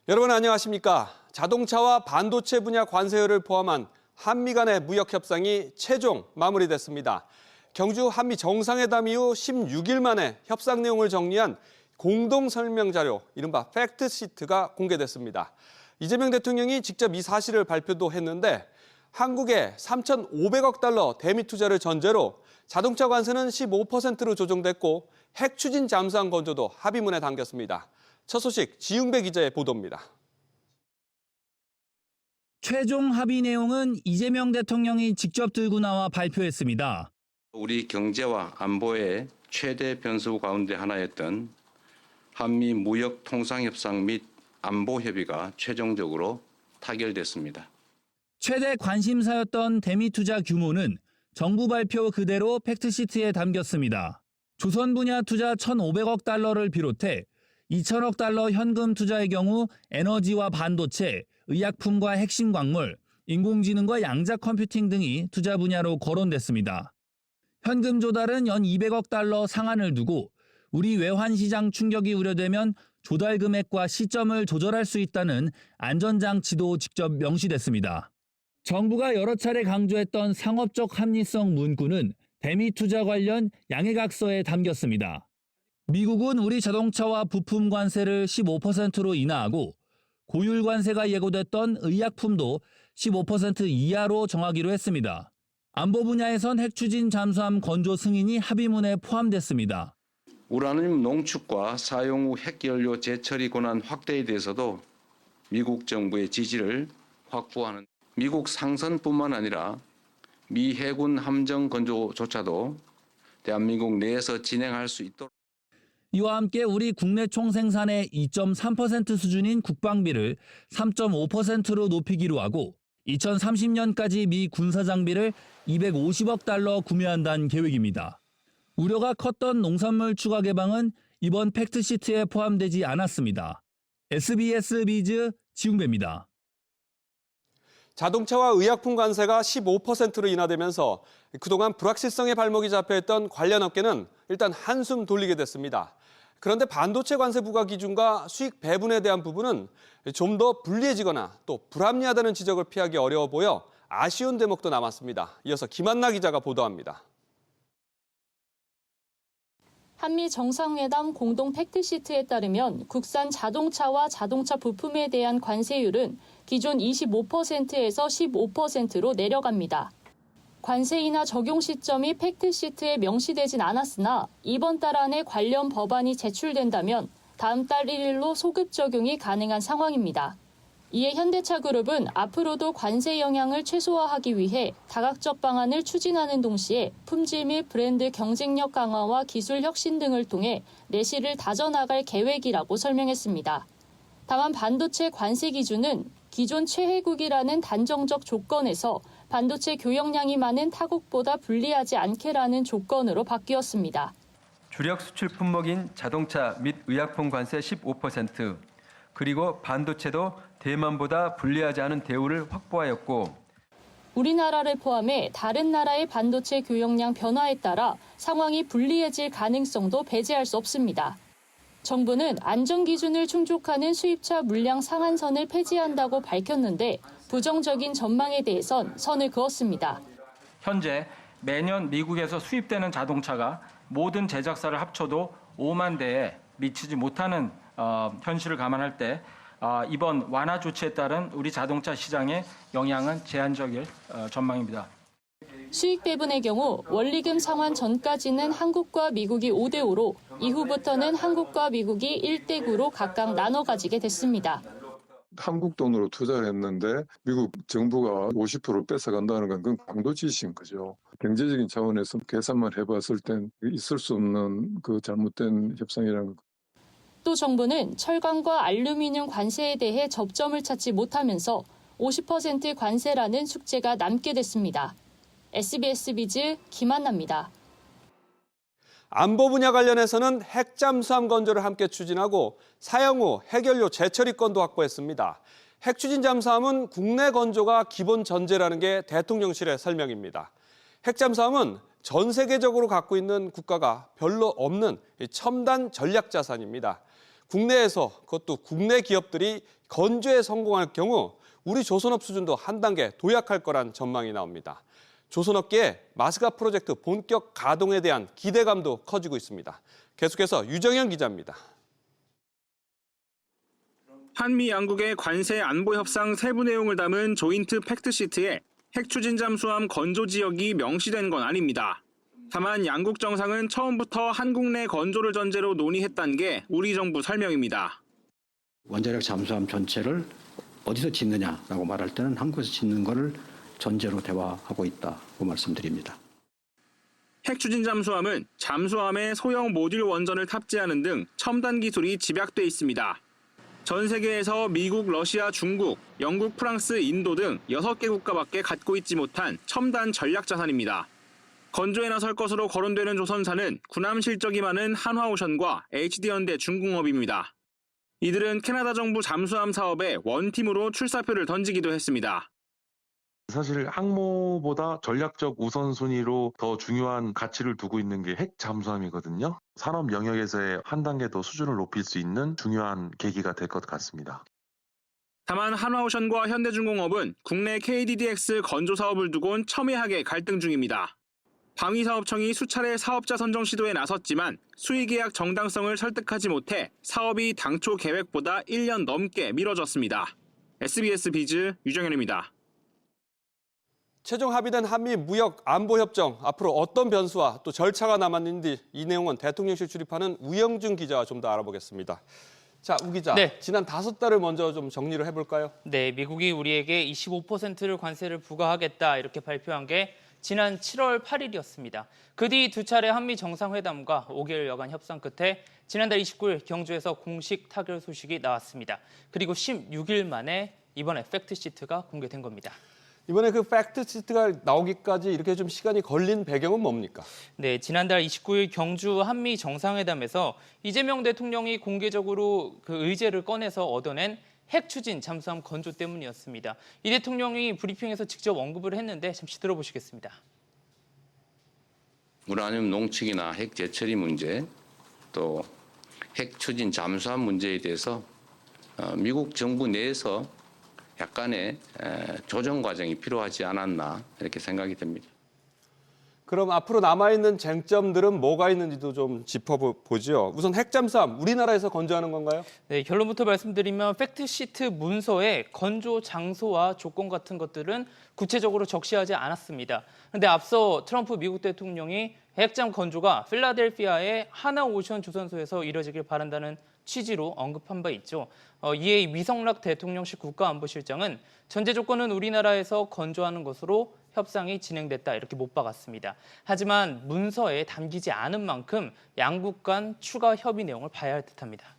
여러분 안녕하십니까? 자동차와 반도체 분야 관세율을 포함한 한미 간의 무역 협상이 최종 마무리됐습니다. 경주 한미 정상회담 이후 16일 만에 협상 내용을 정리한 공동 설명 자료, 이른바 팩트 시트가 공개됐습니다. 이재명 대통령이 직접 이 사실을 발표도 했는데 한국에 3,500억 달러 대미 투자를 전제로 자동차 관세는 15%로 조정됐고 핵 추진 잠수함 건조도 합의문에 담겼습니다. 첫 소식 지웅배 기자의 보도입니다. 최종 합의 내용은 이재명 대통령이 직접 들고 나와 발표했습니다. 우리 경제와 안보의 최대 변수 가운데 하나였던 한미 무역 통상협상 및 안보 협의가 최종적으로 타결됐습니다. 최대 관심사였던 대미 투자 규모는 정부 발표 그대로 팩트시트에 담겼습니다. 조선 분야 투자 1,500억 달러를 비롯해 2천억 달러 현금 투자의 경우 에너지와 반도체, 의약품과 핵심 광물, 인공지능과 양자 컴퓨팅 등이 투자 분야로 거론됐습니다. 현금 조달은 연 200억 달러 상한을 두고 우리 외환시장 충격이 우려되면 조달 금액과 시점을 조절할 수 있다는 안전장치도 직접 명시됐습니다. 정부가 여러 차례 강조했던 상업적 합리성 문구는 대미 투자 관련 양해각서에 담겼습니다. 미국은 우리 자동차와 부품 관세를 15%로 인하하고 고율 관세가 예고됐던 의약품도 15% 이하로 정하기로 했습니다. 안보 분야에선 핵 추진 잠수함 건조 승인이 합의문에 포함됐습니다. 우라늄 농축과 사용 후 핵연료 재처리 권한 확대에 대해서도 미국 정부의 지지를 확보하는 미국 상선뿐만 아니라 미 해군 함정 건조조차도 대한민국 내에서 진행할 수 있도록 이와 함께 우리 국내 총생산의 2.3% 수준인 국방비를 3.5%로 높이기로 하고 2030년까지 미 군사장비를 250억 달러 구매한다는 계획입니다. 우려가 컸던 농산물 추가 개방은 이번 팩트시트에 포함되지 않았습니다. SBS 비즈 지웅배입니다. 자동차와 의약품 관세가 15%로 인하되면서 그동안 불확실성의 발목이 잡혀있던 관련 업계는 일단 한숨 돌리게 됐습니다. 그런데 반도체 관세 부과 기준과 수익 배분에 대한 부분은 좀 더 불리해지거나 또 불합리하다는 지적을 피하기 어려워 보여 아쉬운 대목도 남았습니다. 이어서 김한나 기자가 보도합니다. 한미 정상회담 공동 팩트시트에 따르면 국산 자동차와 자동차 부품에 대한 관세율은 기존 25%에서 15%로 내려갑니다. 관세 인하 적용 시점이 팩트시트에 명시되진 않았으나 이번 달 안에 관련 법안이 제출된다면 다음 달 1일로 소급 적용이 가능한 상황입니다. 이에 현대차그룹은 앞으로도 관세 영향을 최소화하기 위해 다각적 방안을 추진하는 동시에 품질 및 브랜드 경쟁력 강화와 기술 혁신 등을 통해 내실을 다져나갈 계획이라고 설명했습니다. 다만 반도체 관세 기준은 기존 최혜국이라는 단정적 조건에서 반도체 교역량이 많은 타국보다 불리하지 않게라는 조건으로 바뀌었습니다. 주력 수출 품목인 자동차 및 의약품 관세 15%, 그리고 반도체도 대만보다 불리하지 않은 대우를 확보하였고 우리나라를 포함해 다른 나라의 반도체 교역량 변화에 따라 상황이 불리해질 가능성도 배제할 수 없습니다. 정부는 안전기준을 충족하는 수입차 물량 상한선을 폐지한다고 밝혔는데 부정적인 전망에 대해선 선을 그었습니다. 현재 매년 미국에서 수입되는 자동차가 모든 제작사를 합쳐도 5만 대에 미치지 못하는 현실을 감안할 때 이번 완화 조치에 따른 우리 자동차 시장의 영향은 제한적일 전망입니다. 수익 배분의 경우 원리금 상환 전까지는 한국과 미국이 5대5로 이후부터는 한국과 미국이 1대9로 각각 나눠 가지게 됐습니다. 한국 돈으로 투자를 했는데 미국 정부가 50% 뺏어간다는 건 그건 강도짓인 거죠. 경제적인 차원에서 계산만 해봤을 땐 있을 수 없는 그 잘못된 협상이라는 거. 또 정부는 철강과 알루미늄 관세에 대해 접점을 찾지 못하면서 50% 관세라는 숙제가 남게 됐습니다. SBS 비즈 김한나입니다. 안보 분야 관련해서는 핵 잠수함 건조를 함께 추진하고 사용 후 핵연료 재처리 건도 확보했습니다. 핵 추진 잠수함은 국내 건조가 기본 전제라는 게 대통령실의 설명입니다. 핵 잠수함은 전 세계적으로 갖고 있는 국가가 별로 없는 첨단 전략 자산입니다. 국내에서 그것도 국내 기업들이 건조에 성공할 경우 우리 조선업 수준도 한 단계 도약할 거란 전망이 나옵니다. 조선업계의 마스가 프로젝트 본격 가동에 대한 기대감도 커지고 있습니다. 계속해서 유정현 기자입니다. 한미 양국의 관세 안보 협상 세부 내용을 담은 조인트 팩트시트에 핵 추진 잠수함 건조 지역이 명시된 건 아닙니다. 다만 양국 정상은 처음부터 한국 내 건조를 전제로 논의했다는 게 우리 정부 설명입니다. 원자력 잠수함 전체를 어디서 짓느냐라고 말할 때는 한국에서 짓는 것을 전제로 대화하고 있다고 말씀드립니다. 핵 추진 잠수함은 잠수함에 소형 모듈 원전을 탑재하는 등 첨단 기술이 집약돼 있습니다. 전 세계에서 미국, 러시아, 중국, 영국, 프랑스, 인도 등 6개 국가밖에 갖고 있지 못한 첨단 전략 자산입니다. 건조에 나설 것으로 거론되는 조선사는 군함 실적이 많은 한화오션과 HD현대 중공업입니다. 이들은 캐나다 정부 잠수함 사업에 원팀으로 출사표를 던지기도 했습니다. 사실 항모보다 전략적 우선순위로 더 중요한 가치를 두고 있는 게 핵 잠수함이거든요. 산업 영역에서의 한 단계 더 수준을 높일 수 있는 중요한 계기가 될 것 같습니다. 다만 한화오션과 현대중공업은 국내 KDDX 건조 사업을 두곤 첨예하게 갈등 중입니다. 방위사업청이 수차례 사업자 선정 시도에 나섰지만 수의계약 정당성을 설득하지 못해 사업이 당초 계획보다 1년 넘게 미뤄졌습니다. SBS 비즈 유정현입니다. 최종 합의된 한미 무역 안보 협정 앞으로 어떤 변수와 또 절차가 남았는지 이 내용은 대통령실 출입하는 우영준 기자와 좀 더 알아보겠습니다. 자, 우 기자, 네. 지난 5달을 먼저 좀 정리를 해볼까요? 네, 미국이 우리에게 25%를 관세를 부과하겠다 이렇게 발표한 게 지난 7월 8일이었습니다. 그 뒤 두 차례 한미 정상회담과 5개월 여간 협상 끝에 지난달 29일 경주에서 공식 타결 소식이 나왔습니다. 그리고 16일 만에 이번에 팩트시트가 공개된 겁니다. 이번에 그 팩트시트가 나오기까지 이렇게 좀 시간이 걸린 배경은 뭡니까? 네, 지난달 29일 경주 한미 정상회담에서 이재명 대통령이 공개적으로 그 의제를 꺼내서 얻어낸 핵 추진 잠수함 건조 때문이었습니다. 이 대통령이 브리핑에서 직접 언급을 했는데 잠시 들어보시겠습니다. 우라늄 농축이나 핵 재처리 문제, 또 핵 추진 잠수함 문제에 대해서 미국 정부 내에서 약간의 조정 과정이 필요하지 않았나 이렇게 생각이 됩니다. 그럼 앞으로 남아있는 쟁점들은 뭐가 있는지도 좀 짚어보죠. 우선 핵잠수함, 우리나라에서 건조하는 건가요? 네, 결론부터 말씀드리면 팩트시트 문서에 건조 장소와 조건 같은 것들은 구체적으로 적시하지 않았습니다. 그런데 앞서 트럼프 미국 대통령이 핵잠 건조가 필라델피아의 하나오션 조선소에서 이뤄지길 바란다는 취지로 언급한 바 있죠. 이에 위성락 대통령실 국가안보실장은 전제 조건은 우리나라에서 건조하는 것으로 협상이 진행됐다 이렇게 못 박았습니다. 하지만 문서에 담기지 않은 만큼 양국 간 추가 협의 내용을 봐야 할 듯합니다.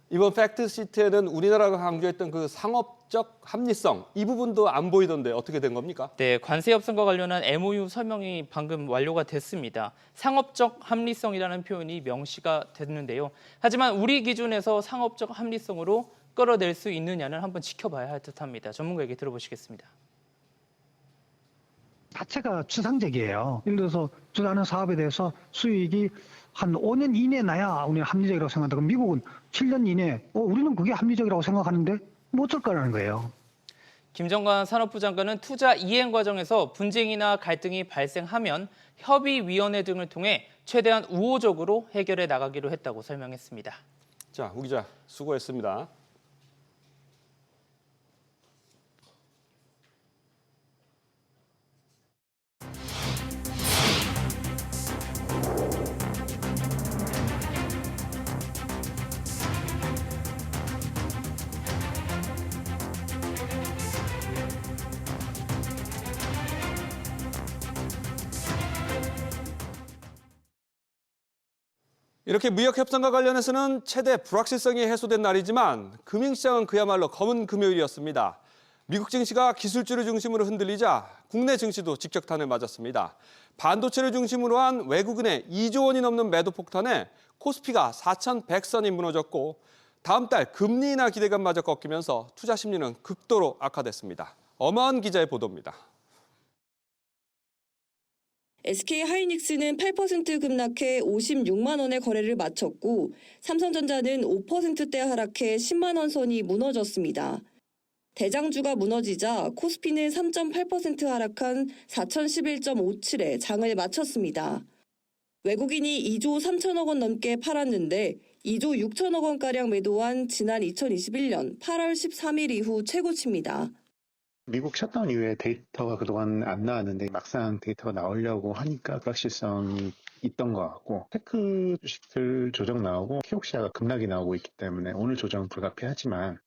이번 팩트시트에는 우리나라가 강조했던 그 상업적 합리성, 이 부분도 안 보이던데 어떻게 된 겁니까? 네, 관세 협상과 관련한 MOU 설명이 방금 완료가 됐습니다. 상업적 합리성이라는 표현이 명시가 됐는데요. 하지만 우리 기준에서 상업적 합리성으로 끌어낼 수 있느냐는 한번 지켜봐야 할 듯합니다. 전문가 얘기 들어보시겠습니다. 자체가 추상적이에요. 예를 들어서 주도하는 사업에 대해서 수익이 한 5년 이내 나야 우리는 합리적이라고 생각한다. 그럼 미국은 7년 이내, 우리는 그게 합리적이라고 생각하는데 못 줄 거라는 거예요. 김정관 산업부 장관은 투자 이행 과정에서 분쟁이나 갈등이 발생하면 협의위원회 등을 통해 최대한 우호적으로 해결해 나가기로 했다고 설명했습니다. 자, 우 기자 수고했습니다. 이렇게 무역 협상과 관련해서는 최대 불확실성이 해소된 날이지만 금융시장은 그야말로 검은 금요일이었습니다. 미국 증시가 기술주를 중심으로 흔들리자 국내 증시도 직격탄을 맞았습니다. 반도체를 중심으로 한 외국인의 2조 원이 넘는 매도 폭탄에 코스피가 4,100선이 무너졌고 다음 달 금리 인하 기대감마저 꺾이면서 투자 심리는 극도로 악화됐습니다. 엄하은 기자의 보도입니다. SK하이닉스는 8% 급락해 56만 원의 거래를 마쳤고 삼성전자는 5%대 하락해 10만 원 선이 무너졌습니다. 대장주가 무너지자 코스피는 3.8% 하락한 4,011.57에 장을 마쳤습니다. 외국인이 2조 3천억 원 넘게 팔았는데 2조 6천억 원가량 매도한 지난 2021년 8월 13일 이후 최고치입니다. 미국 셧다운 이후에 데이터가 그동안 안 나왔는데 막상 데이터가 나오려고 하니까 불확실성이 있던 것 같고 테크 주식들 조정 나오고 키옥시아가 급락이 나오고 있기 때문에 오늘 조정은 불가피하지만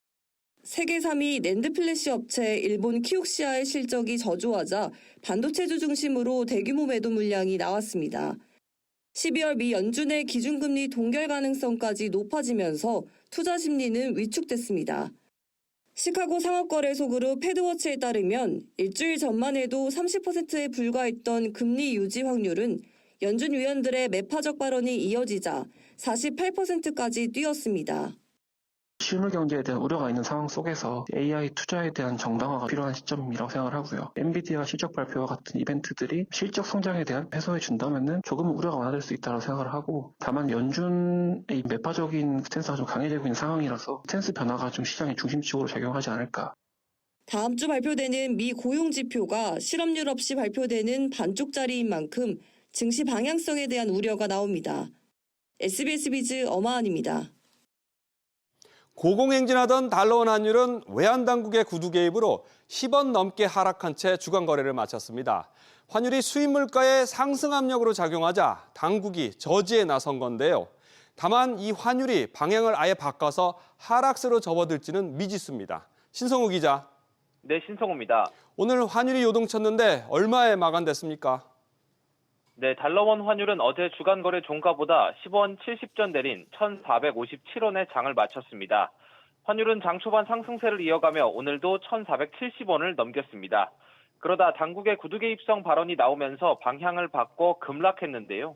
세계 3위 낸드 플래시 업체 일본 키옥시아의 실적이 저조하자 반도체주 중심으로 대규모 매도 물량이 나왔습니다. 12월 미 연준의 기준금리 동결 가능성까지 높아지면서 투자 심리는 위축됐습니다. 시카고 상업거래소 그룹 패드워치에 따르면 일주일 전만 해도 30%에 불과했던 금리 유지 확률은 연준 위원들의 매파적 발언이 이어지자 48%까지 뛰었습니다. 실물 경제에 대한 우려가 있는 상황 속에서 AI 투자에 대한 정당화가 필요한 시점이라고 생각을 하고요. 엔비디아 실적 발표와 같은 이벤트들이 실적 성장에 대한 해소해 준다면은 조금 우려가 완화될 수 있다고 생각을 하고, 다만 연준의 매파적인 스탠스가 좀 강해지고 있는 상황이라서 스탠스 변화가 좀 시장의 중심축으로 작용하지 않을까. 다음 주 발표되는 미 고용 지표가 실업률 없이 발표되는 반쪽짜리인 만큼 증시 방향성에 대한 우려가 나옵니다. SBS 비즈 엄하은입니다. 고공행진하던 달러원 환율은 외환당국의 구두 개입으로 10원 넘게 하락한 채 주간 거래를 마쳤습니다. 환율이 수입 물가에 상승 압력으로 작용하자 당국이 저지에 나선 건데요. 다만 이 환율이 방향을 아예 바꿔서 하락세로 접어들지는 미지수입니다. 신성우 기자. 네, 신성우입니다. 오늘 환율이 요동쳤는데 얼마에 마감됐습니까? 네, 달러원 환율은 어제 주간 거래 종가보다 10원 70전 내린 1,457원에 장을 마쳤습니다. 환율은 장 초반 상승세를 이어가며 오늘도 1,470원을 넘겼습니다. 그러다 당국의 구두 개입성 발언이 나오면서 방향을 바꿔 급락했는데요.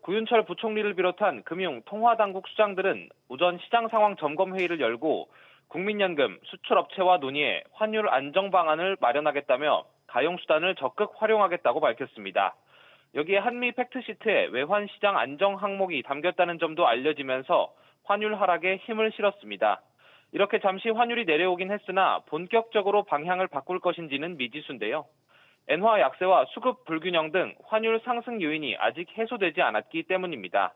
구윤철 부총리를 비롯한 금융, 통화당국 수장들은 오전 시장 상황 점검 회의를 열고 국민연금, 수출업체와 논의해 환율 안정 방안을 마련하겠다며 가용수단을 적극 활용하겠다고 밝혔습니다. 여기에 한미 팩트시트에 외환 시장 안정 항목이 담겼다는 점도 알려지면서 환율 하락에 힘을 실었습니다. 이렇게 잠시 환율이 내려오긴 했으나 본격적으로 방향을 바꿀 것인지는 미지수인데요. 엔화 약세와 수급 불균형 등 환율 상승 요인이 아직 해소되지 않았기 때문입니다.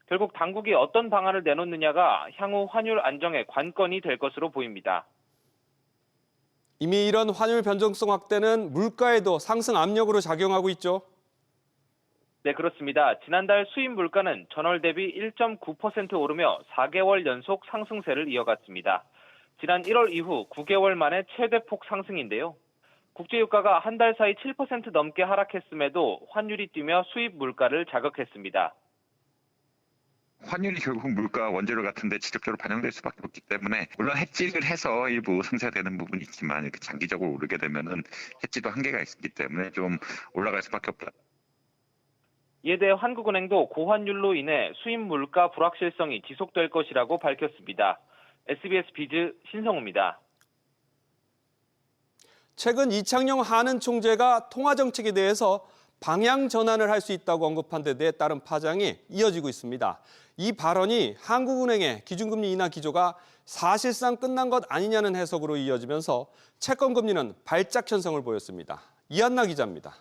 결국 당국이 어떤 방안을 내놓느냐가 향후 환율 안정의 관건이 될 것으로 보입니다. 이미 이런 환율 변동성 확대는 물가에도 상승 압력으로 작용하고 있죠. 네, 그렇습니다. 지난달 수입 물가는 전월 대비 1.9% 오르며 4개월 연속 상승세를 이어갔습니다. 지난 1월 이후 9개월 만에 최대폭 상승인데요. 국제유가가 한 달 사이 7% 넘게 하락했음에도 환율이 뛰며 수입 물가를 자극했습니다. 환율이 결국 물가 원재료 같은 데 직접적으로 반영될 수밖에 없기 때문에, 물론 해지를 해서 일부 승차되는 부분이 있지만 이렇게 장기적으로 오르게 되면은 해지도 한계가 있기 때문에 좀 올라갈 수밖에 없다. 이에 대해 한국은행도 고환율로 인해 수입 물가 불확실성이 지속될 것이라고 밝혔습니다. SBS 비즈 신성우입니다. 최근 이창용 한은 총재가 통화정책에 대해서 방향 전환을 할 수 있다고 언급한 데 대해 따른 파장이 이어지고 있습니다. 이 발언이 한국은행의 기준금리 인하 기조가 사실상 끝난 것 아니냐는 해석으로 이어지면서 채권금리는 발작 현상을 보였습니다. 이한나 기자입니다.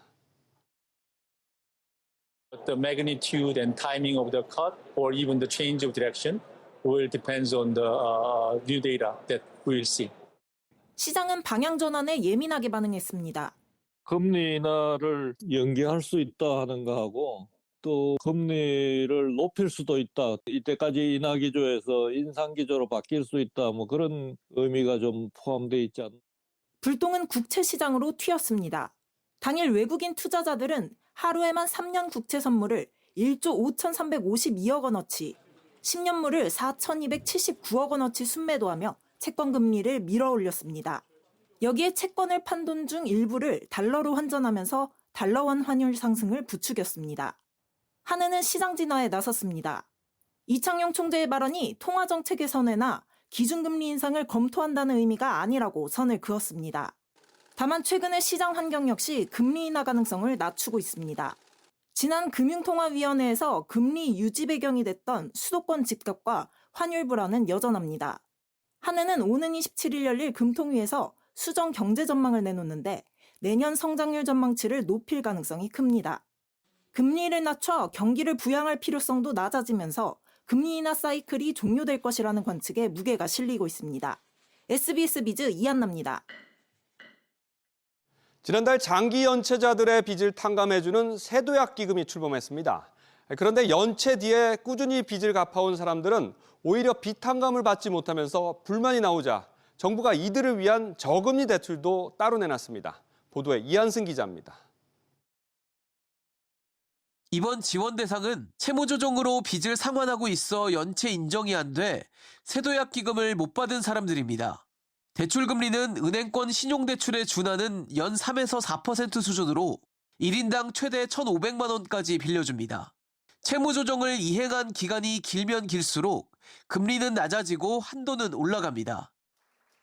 The magnitude and timing of the cut or even the change of direction will depend on the new data that we will see. 시장은 방향 전환에 예민하게 반응했습니다. 금리 인하를 연기할 수 있다 하는 거하고 또 금리를 높일 수도 있다. 이때까지 인하 기조에서 인상 기조로 바뀔 수 있다. 뭐 그런 의미가 좀 포함되어 있지 않나. 불똥은 국채 시장으로 튀었습니다. 당일 외국인 투자자들은 하루에만 3년 국채 선물을 1조 5,352억 원어치, 10년물을 4,279억 원어치 순매도하며 채권 금리를 밀어올렸습니다. 여기에 채권을 판돈 중 일부를 달러로 환전하면서 달러원 환율 상승을 부추겼습니다. 한은은 시장 진화에 나섰습니다. 이창용 총재의 발언이 통화정책의 선회나 기준금리 인상을 검토한다는 의미가 아니라고 선을 그었습니다. 다만 최근의 시장 환경 역시 금리 인하 가능성을 낮추고 있습니다. 지난 금융통화위원회에서 금리 유지 배경이 됐던 수도권 집값과 환율 불안은 여전합니다. 한은은 오는 27일 열릴 금통위에서 수정 경제 전망을 내놓는데 내년 성장률 전망치를 높일 가능성이 큽니다. 금리를 낮춰 경기를 부양할 필요성도 낮아지면서 금리 인하 사이클이 종료될 것이라는 관측에 무게가 실리고 있습니다. SBS 비즈 이한나입니다. 지난달 장기 연체자들의 빚을 탕감해주는 세도약 기금이 출범했습니다. 그런데 연체 뒤에 꾸준히 빚을 갚아온 사람들은 오히려 빚 탕감을 받지 못하면서 불만이 나오자 정부가 이들을 위한 저금리 대출도 따로 내놨습니다. 보도에 이한승 기자입니다. 이번 지원 대상은 채무 조정으로 빚을 상환하고 있어 연체 인정이 안 돼 세도약 기금을 못 받은 사람들입니다. 대출 금리는 은행권 신용대출에 준하는 연 3에서 4% 수준으로 1인당 최대 1,500만 원까지 빌려줍니다. 채무 조정을 이행한 기간이 길면 길수록 금리는 낮아지고 한도는 올라갑니다.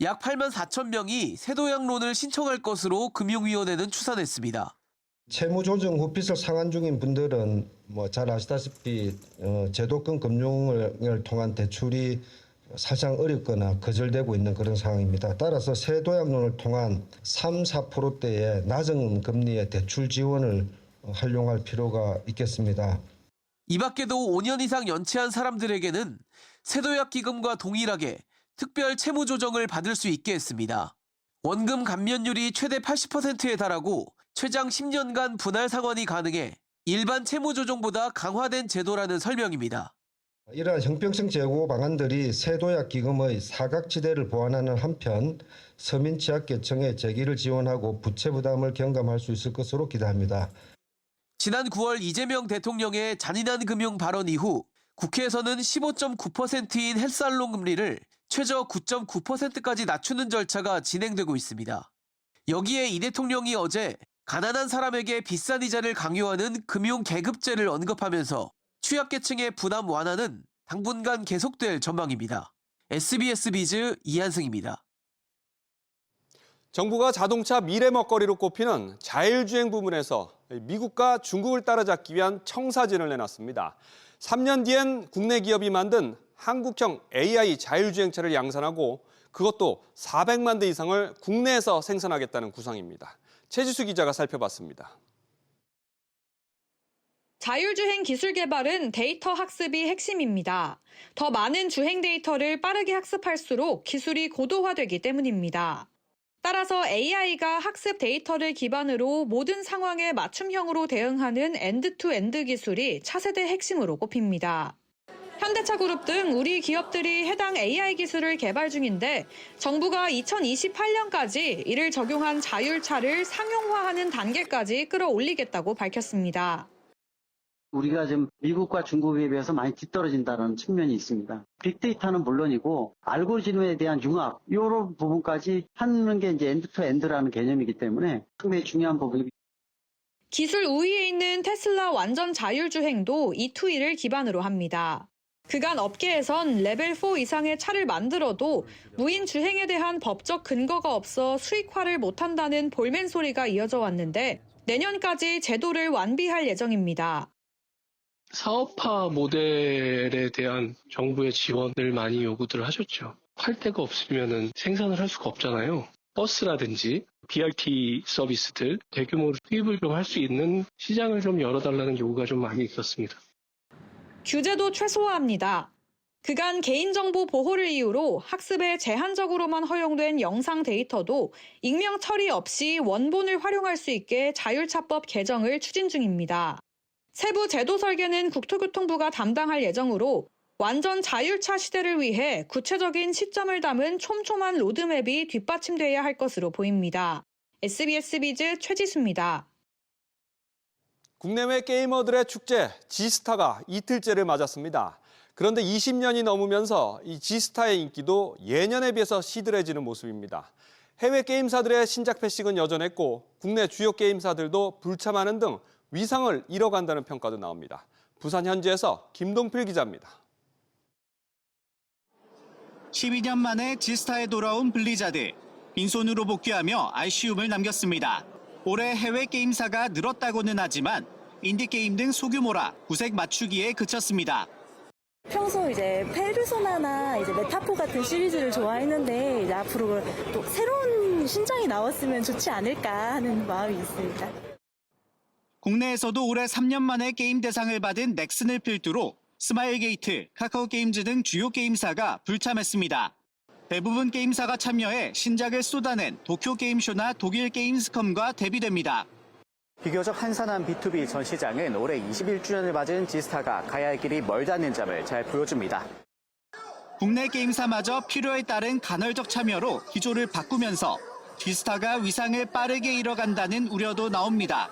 약 8만 4천 명이 세도약론을 신청할 것으로 금융위원회는 추산했습니다. 채무 조정 후 빚을 상환 중인 분들은 잘 아시다시피 제도권 금융을 통한 대출이 사실상 어렵거나 거절되고 있는 그런 상황입니다. 따라서 세도약론을 통한 3, 4%대의 낮은 금리의 대출 지원을 활용할 필요가 있겠습니다. 이 밖에도 5년 이상 연체한 사람들에게는 세도약 기금과 동일하게 특별 채무 조정을 받을 수 있게 했습니다. 원금 감면율이 최대 80%에 달하고 최장 10년간 분할 상환이 가능해 일반 채무 조정보다 강화된 제도라는 설명입니다. 이러한 형평성 제고 방안들이 세도약 기금의 사각지대를 보완하는 한편 서민 취약계층의 재기를 지원하고 부채 부담을 경감할 수 있을 것으로 기대합니다. 지난 9월 이재명 대통령의 잔인한 금융 발언 이후 국회에서는 15.9%인 헬스알론 금리를 최저 9.9%까지 낮추는 절차가 진행되고 있습니다. 여기에 이 대통령이 어제 가난한 사람에게 비싼 이자를 강요하는 금융 계급제를 언급하면서 취약계층의 부담 완화는 당분간 계속될 전망입니다. SBS 비즈 이한승입니다. 정부가 자동차 미래 먹거리로 꼽히는 자율주행 부문에서 미국과 중국을 따라잡기 위한 청사진을 내놨습니다. 3년 뒤엔 국내 기업이 만든 한국형 AI 자율주행차를 양산하고 그것도 400만 대 이상을 국내에서 생산하겠다는 구상입니다. 최지수 기자가 살펴봤습니다. 자율주행 기술 개발은 데이터 학습이 핵심입니다. 더 많은 주행 데이터를 빠르게 학습할수록 기술이 고도화되기 때문입니다. 따라서 AI가 학습 데이터를 기반으로 모든 상황에 맞춤형으로 대응하는 엔드-투-엔드 기술이 차세대 핵심으로 꼽힙니다. 현대차 그룹 등 우리 기업들이 해당 AI 기술을 개발 중인데 정부가 2028년까지 이를 적용한 자율차를 상용화하는 단계까지 끌어올리겠다고 밝혔습니다. 우리가 지금 미국과 중국에 비해서 많이 뒤떨어진다는 측면이 있습니다. 빅데이터는 물론이고 알고리즘에 대한 융합, 이런 부분까지 하는 게 이제 엔드-투-엔드라는 개념이기 때문에 상당히 중요한 부분입니다. 기술 우위에 있는 테슬라 완전 자율주행도 E2E를 기반으로 합니다. 그간 업계에선 레벨 4 이상의 차를 만들어도 무인 주행에 대한 법적 근거가 없어 수익화를 못한다는 볼멘 소리가 이어져 왔는데 내년까지 제도를 완비할 예정입니다. 사업화 모델에 대한 정부의 지원을 많이 요구들 하셨죠. 할 데가 없으면 생산을 할 수가 없잖아요. 버스라든지 BRT 서비스들 대규모로 투입을 좀 할 수 있는 시장을 좀 열어달라는 요구가 좀 많이 있었습니다. 규제도 최소화합니다. 그간 개인정보 보호를 이유로 학습에 제한적으로만 허용된 영상 데이터도 익명 처리 없이 원본을 활용할 수 있게 자율차법 개정을 추진 중입니다. 세부 제도 설계는 국토교통부가 담당할 예정으로 완전 자율차 시대를 위해 구체적인 시점을 담은 촘촘한 로드맵이 뒷받침돼야 할 것으로 보입니다. SBS 비즈 최지수입니다. 국내외 게이머들의 축제 지스타가 이틀째를 맞았습니다. 그런데 20년이 넘으면서 이 지스타의 인기도 예년에 비해서 시들해지는 모습입니다. 해외 게임사들의 신작 패싱은 여전했고 국내 주요 게임사들도 불참하는 등 위상을 잃어간다는 평가도 나옵니다. 부산 현지에서 김동필 기자입니다. 12년 만에 지스타에 돌아온 블리자드. 빈손으로 복귀하며 아쉬움을 남겼습니다. 올해 해외 게임사가 늘었다고는 하지만 인디게임 등 소규모라 구색 맞추기에 그쳤습니다. 평소 이제 페르소나나 이제 메타포 같은 시리즈를 좋아했는데 이제 앞으로 또 새로운 신작이 나왔으면 좋지 않을까 하는 마음이 있습니다. 국내에서도 올해 3년 만에 게임 대상을 받은 넥슨을 필두로 스마일게이트, 카카오게임즈 등 주요 게임사가 불참했습니다. 대부분 게임사가 참여해 신작을 쏟아낸 도쿄게임쇼나 독일 게임스컴과 대비됩니다. 비교적 한산한 B2B 전시장은 올해 21주년을 맞은 지스타가 가야 할 길이 멀다는 점을 잘 보여줍니다. 국내 게임사마저 필요에 따른 간헐적 참여로 기조를 바꾸면서 지스타가 위상을 빠르게 잃어간다는 우려도 나옵니다.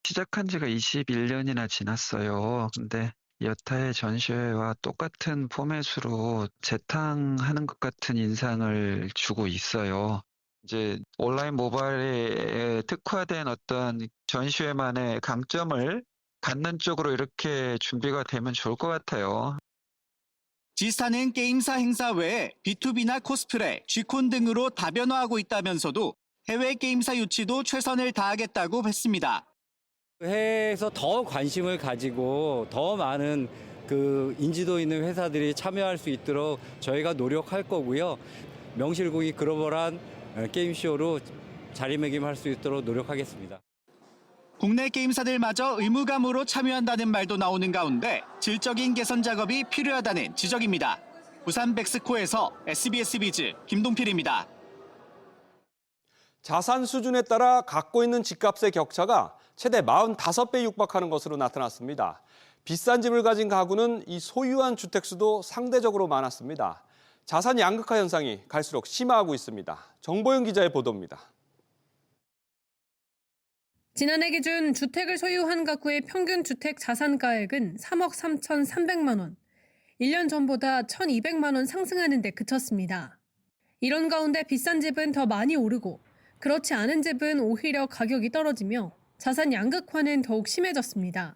시작한 지가 21년이나 지났어요. 근데 여타의 전시회와 똑같은 포맷으로 재탕하는 것 같은 인상을 주고 있어요. 이제 온라인 모바일에 특화된 어떤 전시회만의 강점을 갖는 쪽으로 이렇게 준비가 되면 좋을 것 같아요. 지스타는 게임사 행사 외에 B2B나 코스프레, G콘 등으로 다변화하고 있다면서도 해외 게임사 유치도 최선을 다하겠다고 했습니다. 해외에서 더 관심을 가지고 더 많은 인지도 있는 회사들이 참여할 수 있도록 저희가 노력할 거고요. 명실공히 글로벌한 게임쇼로 자리매김할 수 있도록 노력하겠습니다. 국내 게임사들마저 의무감으로 참여한다는 말도 나오는 가운데 질적인 개선 작업이 필요하다는 지적입니다. 부산 백스코에서 SBS 비즈 김동필입니다. 자산 수준에 따라 갖고 있는 집값의 격차가 최대 45배 육박하는 것으로 나타났습니다. 비싼 집을 가진 가구는 이 소유한 주택수도 상대적으로 많았습니다. 자산 양극화 현상이 갈수록 심화하고 있습니다. 정보영 기자의 보도입니다. 지난해 기준 주택을 소유한 가구의 평균 주택 자산가액은 3억 3,300만 원, 1년 전보다 1,200만 원 상승하는 데 그쳤습니다. 이런 가운데 비싼 집은 더 많이 오르고 그렇지 않은 집은 오히려 가격이 떨어지며 자산 양극화는 더욱 심해졌습니다.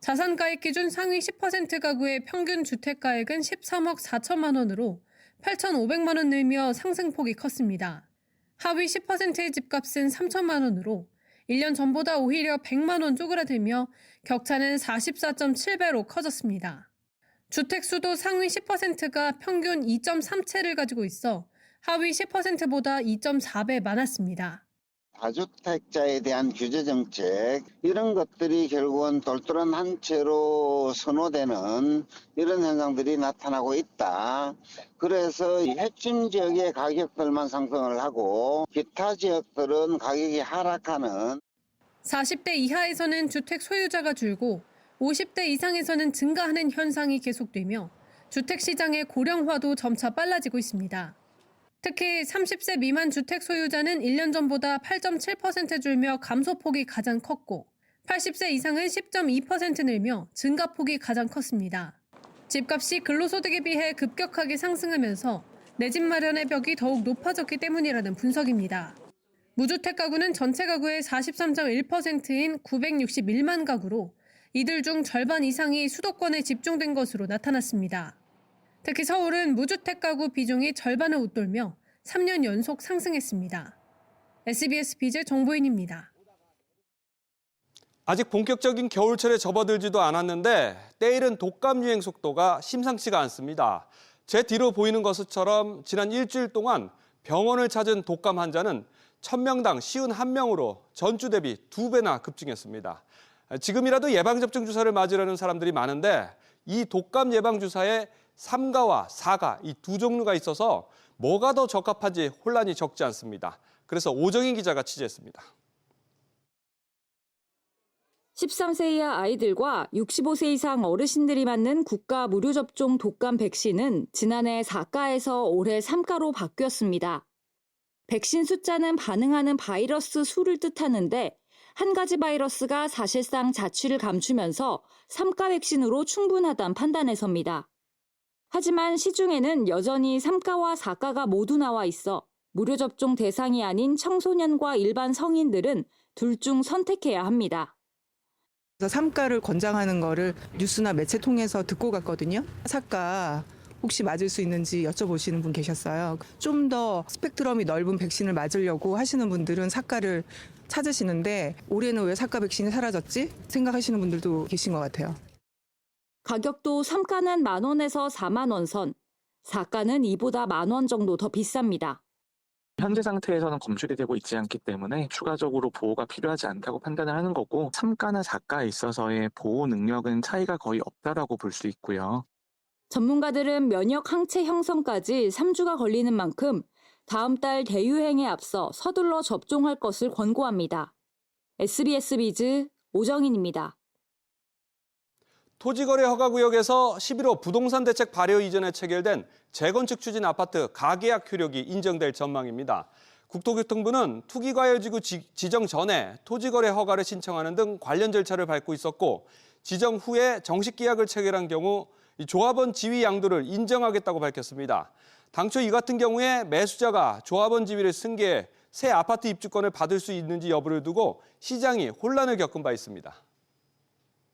자산가액 기준 상위 10% 가구의 평균 주택가액은 13억 4천만 원으로 8,500만 원 늘며 상승폭이 컸습니다. 하위 10%의 집값은 3천만 원으로 1년 전보다 오히려 100만 원 쪼그라들며 격차는 44.7배로 커졌습니다. 주택 수도 상위 10%가 평균 2.3채를 가지고 있어 하위 10%보다 2.4배 많았습니다. 다주택자에 대한 규제 정책 이런 것들이 결국은 똘똘한 한 채로 선호되는 이런 현상들이 나타나고 있다. 그래서 핵심 지역의 가격들만 상승을 하고 기타 지역들은 가격이 하락하는 40대 이하에서는 주택 소유자가 줄고 50대 이상에서는 증가하는 현상이 계속되며 주택 시장의 고령화도 점차 빨라지고 있습니다. 특히 30세 미만 주택 소유자는 1년 전보다 8.7% 줄며 감소폭이 가장 컸고 80세 이상은 10.2% 늘며 증가폭이 가장 컸습니다. 집값이 근로소득에 비해 급격하게 상승하면서 내 집 마련의 벽이 더욱 높아졌기 때문이라는 분석입니다. 무주택 가구는 전체 가구의 43.1%인 961만 가구로 이들 중 절반 이상이 수도권에 집중된 것으로 나타났습니다. 특히 서울은 무주택 가구 비중이 절반을 웃돌며 3년 연속 상승했습니다. SBS 비즈 정보인입니다. 아직 본격적인 겨울철에 접어들지도 않았는데 때이른 독감 유행 속도가 심상치가 않습니다. 제 뒤로 보이는 것처럼 지난 일주일 동안 병원을 찾은 독감 환자는 1000명당 51명으로 전주 대비 2배나 급증했습니다. 지금이라도 예방접종 주사를 맞으려는 사람들이 많은데 이 독감 예방주사에 3가와 4가 이 두 종류가 있어서 뭐가 더 적합한지 혼란이 적지 않습니다. 그래서 오정인 기자가 취재했습니다. 13세 이하 아이들과 65세 이상 어르신들이 맞는 국가 무료 접종 독감 백신은 지난해 4가에서 올해 3가로 바뀌었습니다. 백신 숫자는 반응하는 바이러스 수를 뜻하는데 한 가지 바이러스가 사실상 자취를 감추면서 3가 백신으로 충분하다는 판단에서입니다. 하지만 시중에는 여전히 3가와 4가가 모두 나와 있어 무료 접종 대상이 아닌 청소년과 일반 성인들은 둘 중 선택해야 합니다. 3가를 권장하는 거를 뉴스나 매체 통해서 듣고 갔거든요. 4가 혹시 맞을 수 있는지 여쭤보시는 분 계셨어요. 좀 더 스펙트럼이 넓은 백신을 맞으려고 하시는 분들은 사가를 찾으시는데 올해는 왜 사가 백신이 사라졌지? 생각하시는 분들도 계신 것 같아요. 가격도 3가는 10,000원에서 40,000원 선, 4가는 이보다 10,000원 정도 더 비쌉니다. 현재 상태에서는 검출이 되고 있지 않기 때문에 추가적으로 보호가 필요하지 않다고 판단을 하는 거고 3가나 4가에 있어서의 보호 능력은 차이가 거의 없다라고 볼 수 있고요. 전문가들은 면역 항체 형성까지 3주가 걸리는 만큼 다음 달 대유행에 앞서 서둘러 접종할 것을 권고합니다. SBS 비즈 오정인입니다. 토지거래 허가구역에서 11호 부동산 대책 발효 이전에 체결된 재건축 추진 아파트 가계약 효력이 인정될 전망입니다. 국토교통부는 투기과열지구 지정 전에 토지거래 허가를 신청하는 등 관련 절차를 밟고 있었고 지정 후에 정식 계약을 체결한 경우 조합원 지위 양도를 인정하겠다고 밝혔습니다. 당초 이 같은 경우에 매수자가 조합원 지위를 승계해 새 아파트 입주권을 받을 수 있는지 여부를 두고 시장이 혼란을 겪은 바 있습니다.